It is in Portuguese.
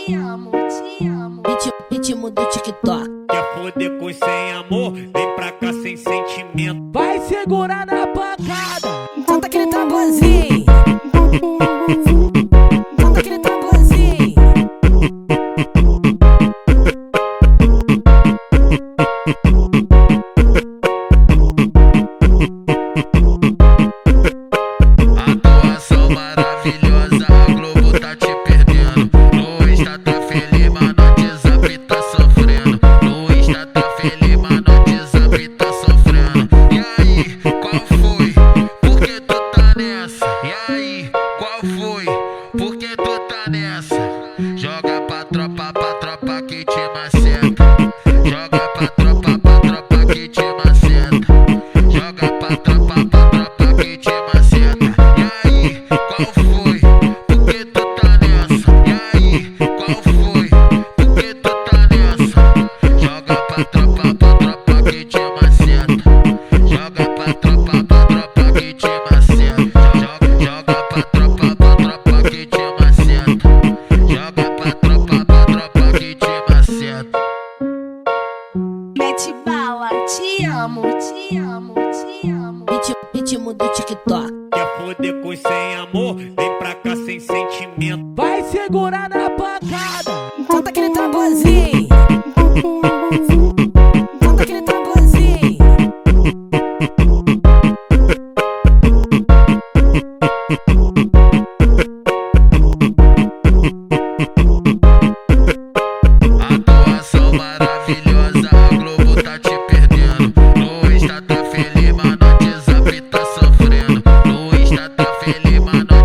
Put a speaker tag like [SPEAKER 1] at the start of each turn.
[SPEAKER 1] te amo, te amo.
[SPEAKER 2] Ritmo do TikTok.
[SPEAKER 3] Quer foder com sem amor? Vem pra cá sem sentimento.
[SPEAKER 4] Vai segurar na pancada.
[SPEAKER 2] Solta aquele tamborzinho. Solta aquele tamborzinho.
[SPEAKER 5] Atuação maravilhosa, a Globo tá te perdendo. No Insta tá feliz, mas no WhatsApp tá sofrendo. No Insta tá feliz, mas no WhatsApp tá sofrendo. E aí, qual foi? Por que tu tá nessa? E aí, qual foi? Por que tu tá nessa? Joga pra tropa que te maceta. Joga pra tropa que te maceta. Joga pra tropa que te maceta. E aí, qual foi? Por que tu tá nessa? E aí, qual foi? Por que tu tá nessa? Joga pra tropa que te maceta. Joga pra tropa que te maceta. Joga pra tropa que te maceta. Joga pra tropa que te maceta.
[SPEAKER 1] Mete bala, te amo, te amo, te amo.
[SPEAKER 2] Ritmo do TikTok.
[SPEAKER 3] Quer foder com sem amor? Vem pra cá sem sentimento.
[SPEAKER 4] Vai segurar na pancada.
[SPEAKER 2] Solta aquele tamborzinho. Solta aquele tamborzinho.
[SPEAKER 5] Atuação maravilhosa, a Globo tá te perdendo. No Insta tá feliz, mas no WhatsApp tá sofrendo. No Insta tá feliz, mas no